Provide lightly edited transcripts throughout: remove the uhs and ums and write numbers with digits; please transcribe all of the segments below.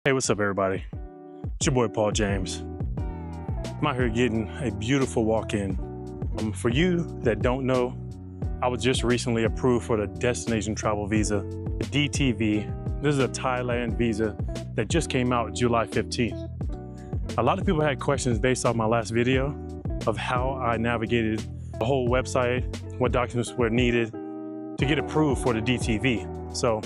Hey, what's up, everybody? It's your boy, Paul James. I'm out here getting a beautiful walk-in. For you that don't know, I was just recently approved for the Destination Travel Visa, the DTV. This is a Thailand visa that just came out July 15th. A lot of people had questions based off my last video of how I navigated the whole website, what documents were needed to get approved for the DTV. So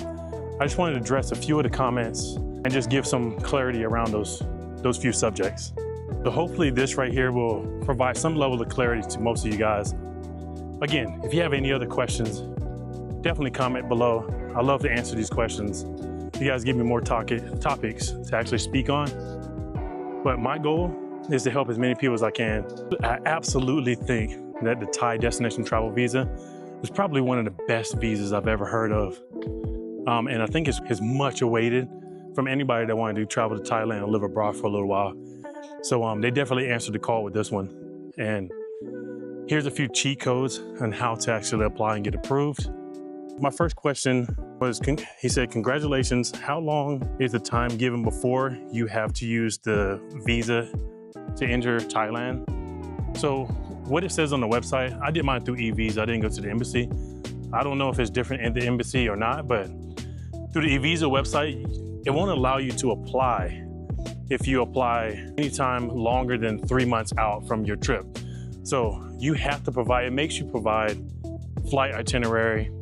I just wanted to address a few of the comments and just give some clarity around those few subjects. So hopefully this right here will provide some level of clarity to most of you guys. Again, if you have any other questions, definitely comment below. I love to answer these questions. You guys give me more topics to actually speak on. But my goal is to help as many people as I can. I absolutely think that the Thai Destination Travel Visa is probably one of the best visas I've ever heard of. And I think it's much awaited from anybody that wanted to travel to Thailand and live abroad for a little while. So they definitely answered the call with this one. And here's a few cheat codes on how to actually apply and get approved. My first question was, he said, congratulations, how long is the time given before you have to use the visa to enter Thailand? So what it says on the website, I did mine through eVisa, I didn't go to the embassy. I don't know if it's different in the embassy or not, but through the eVisa website, it won't allow you to apply if you apply anytime longer than 3 months out from your trip. So you have to provide, it makes you provide flight itinerary,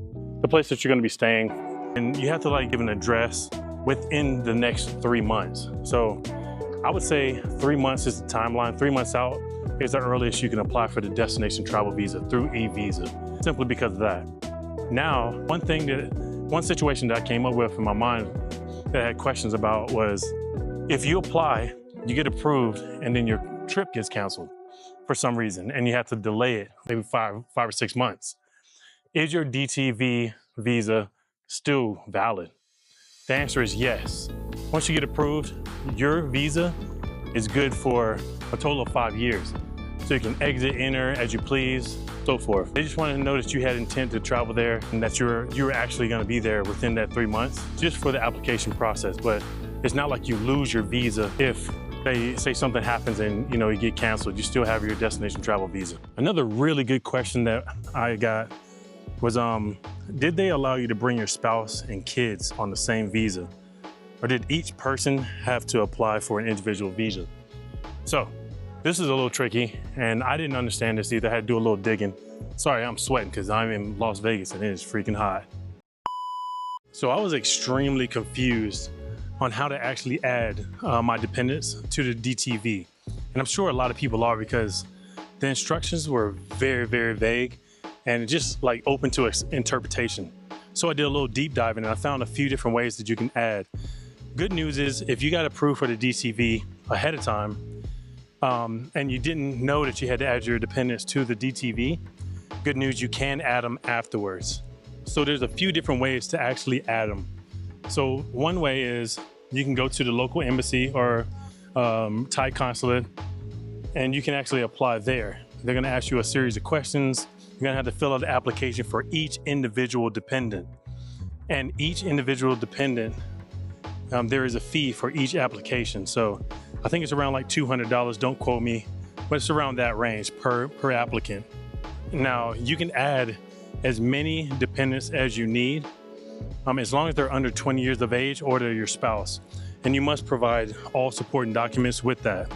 the place that you're gonna be staying, and you have to give an address within the next 3 months. So I would say 3 months is the timeline. 3 months out is the earliest you can apply for the Destination Travel Visa through eVisa, simply because of that. Now, one situation that I came up with in my mind that I had questions about was, if you apply, you get approved, and then your trip gets canceled for some reason, and you have to delay it, maybe five or 6 months. Is your DTV visa still valid? The answer is yes. Once you get approved, your visa is good for a total of 5 years. So you can exit, enter as you please, so forth. They just wanted to know that you had intent to travel there and that you were actually gonna be there within that 3 months, just for the application process. But it's not like you lose your visa if they say something happens and you get canceled. You still have your Destination Travel Visa. Another really good question that I got was, did they allow you to bring your spouse and kids on the same visa? Or did each person have to apply for an individual visa? So this is a little tricky, and I didn't understand this either. I had to do a little digging. Sorry, I'm sweating because I'm in Las Vegas and it is freaking hot. So I was extremely confused on how to actually add my dependents to the DTV. And I'm sure a lot of people are, because the instructions were very, very vague and just open to interpretation. So I did a little deep diving and I found a few different ways that you can add. Good news is, if you got approved for the DTV ahead of time, and you didn't know that you had to add your dependents to the DTV, good news, you can add them afterwards. So there's a few different ways to actually add them. So one way is you can go to the local embassy or Thai consulate, and you can actually apply there. They're gonna ask you a series of questions. You're gonna have to fill out the application for each individual dependent. And each individual dependent, there is a fee for each application. So I think it's around $200, don't quote me, but it's around that range per applicant. Now, you can add as many dependents as you need, as long as they're under 20 years of age or they're your spouse. And you must provide all supporting documents with that.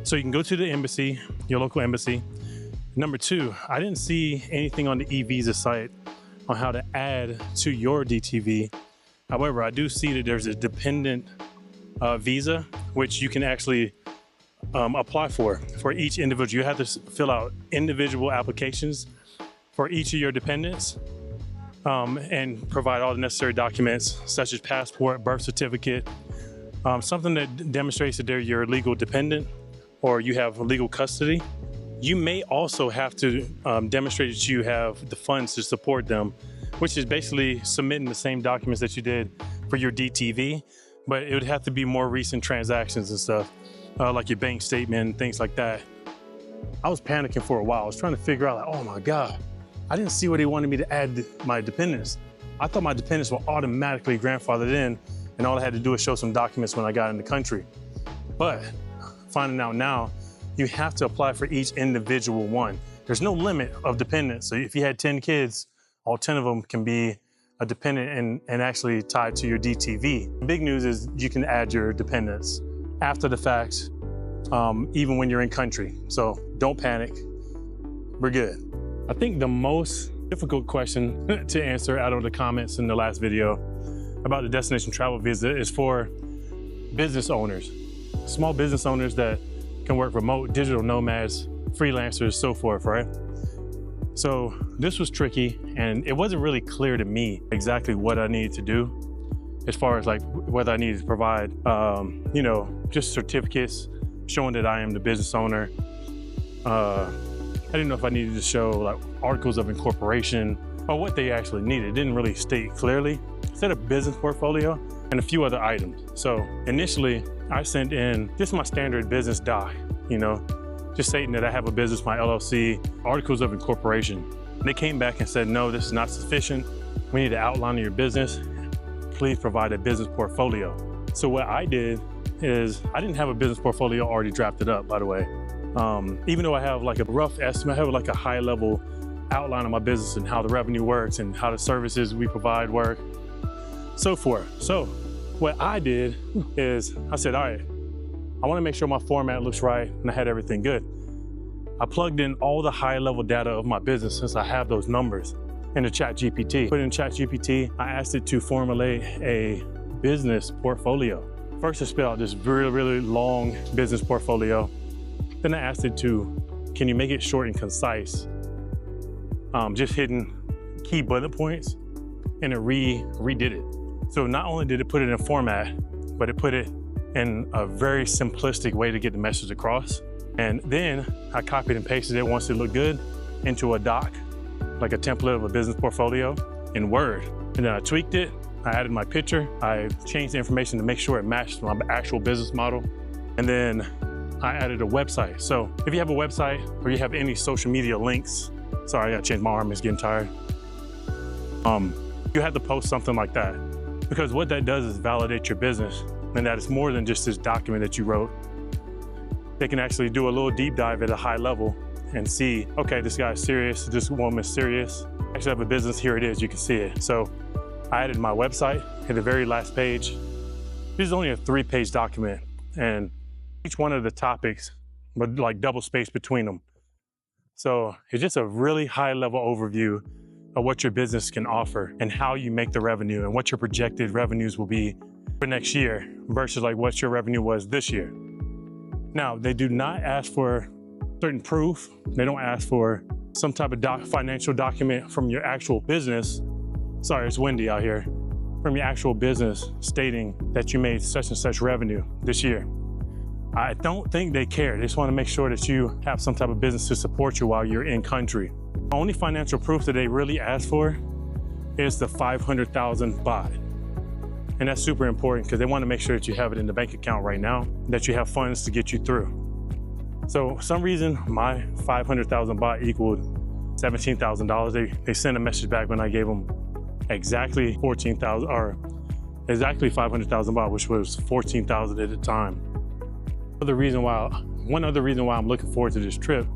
So you can go to the embassy, your local embassy. Number two, I didn't see anything on the eVisa site on how to add to your DTV. However, I do see that there's a dependent visa, which you can actually apply for each individual. You have to fill out individual applications for each of your dependents and provide all the necessary documents, such as passport, birth certificate, something that demonstrates that they're your legal dependent or you have legal custody. You may also have to demonstrate that you have the funds to support them, which is basically submitting the same documents that you did for your DTV, but it would have to be more recent transactions and stuff, like your bank statement and things like that. I was panicking for a while. I was trying to figure out, oh my God, I didn't see where they wanted me to add my dependents. I thought my dependents were automatically grandfathered in and all I had to do was show some documents when I got in the country. But finding out now, you have to apply for each individual one. There's no limit of dependents. So if you had 10 kids, all 10 of them can be a dependent and actually tied to your DTV. The big news is you can add your dependents after the fact, even when you're in country. So don't panic, we're good. I think the most difficult question to answer out of the comments in the last video about the destination travel visa is for business owners, small business owners that can work remote, digital nomads, freelancers, so forth, right? So this was tricky, and it wasn't really clear to me exactly what I needed to do as far as like whether I needed to provide, you know, just certificates showing that I am the business owner. I didn't know if I needed to show like articles of incorporation or what they actually needed. It didn't really state clearly. It said a business portfolio and a few other items. So initially I sent in just my standard business doc, you know, just stating that I have a business, my LLC, articles of incorporation. They came back and said, no, this is not sufficient. We need to outline your business. Please provide a business portfolio. So what I did is I didn't have a business portfolio already drafted up, by the way. Even though I have like a rough estimate, I have like a high level outline of my business and how the revenue works and how the services we provide work, so forth. So what I did is I said, all right, I want to make sure my format looks right and I had everything good. I plugged in all the high level data of my business since I have those numbers into ChatGPT. Put in ChatGPT, I asked it to formulate a business portfolio. First, I spit out this really, really long business portfolio. Then I asked it to, can you make it short and concise? Just hitting key bullet points, and it redid it. So not only did it put it in format, but it put it in a very simplistic way to get the message across. And then I copied and pasted it once it looked good into a doc, like a template of a business portfolio in Word. And then I tweaked it, I added my picture, I changed the information to make sure it matched my actual business model. And then I added a website. So if you have a website or you have any social media links, sorry, I gotta change my arm, it's getting tired. You have to post something like that, because what that does is validate your business and that it's more than just this document that you wrote. They can actually do a little deep dive at a high level and see, okay, this guy's serious, this woman's serious. I actually have a business, here it is, you can see it. So I added my website at the very last page. This is only a 3-page document, and each one of the topics, but like double space between them. So it's just a really high level overview of what your business can offer and how you make the revenue and what your projected revenues will be for next year versus like what your revenue was this year. Now, they do not ask for certain proof. They don't ask for some type of financial document from your actual business. Sorry, it's windy out here. From your actual business stating that you made such and such revenue this year. I don't think they care. They just want to make sure that you have some type of business to support you while you're in country. The only financial proof that they really ask for is the 500,000 baht. And that's super important because they want to make sure that you have it in the bank account right now, that you have funds to get you through. So for some reason, my 500,000 baht equaled $17,000. They sent a message back when I gave them exactly 14,000 or exactly 500,000 baht, which was 14,000 at the time. One other reason why I'm looking forward to this trip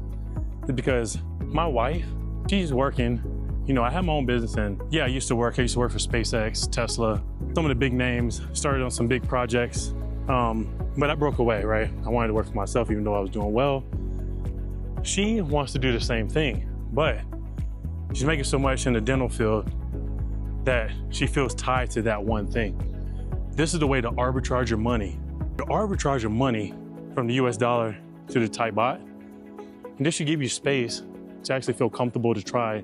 is because my wife, she's working, you know, I have my own business, and yeah, I used to work for SpaceX, Tesla, some of the big names, started on some big projects, but I broke away, right? I wanted to work for myself even though I was doing well. She wants to do the same thing, but she's making so much in the dental field that she feels tied to that one thing. This is the way to arbitrage your money. You arbitrage your money from the US dollar to the Thai baht. And this should give you space to actually feel comfortable to try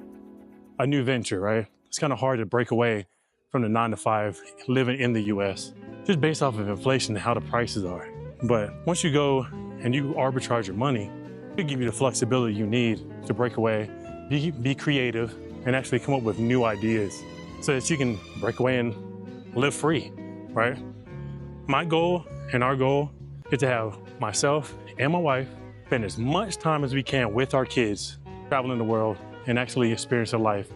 a new venture, right? It's kind of hard to break away from the 9-to-5 living in the US, just based off of inflation and how the prices are. But once you go and you arbitrage your money, it'll give you the flexibility you need to break away, be creative, and actually come up with new ideas so that you can break away and live free, right? My goal and our goal is to have myself and my wife spend as much time as we can with our kids, traveling the world and actually experience a life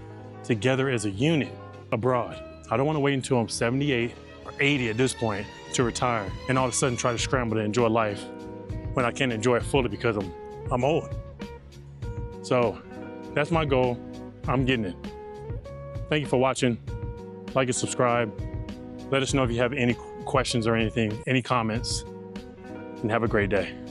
together as a unit abroad. I don't want to wait until I'm 78 or 80 at this point to retire and all of a sudden try to scramble to enjoy life when I can't enjoy it fully because I'm old. So that's my goal. I'm getting it. Thank you for watching. Like and subscribe. Let us know if you have any questions or anything, any comments, and have a great day.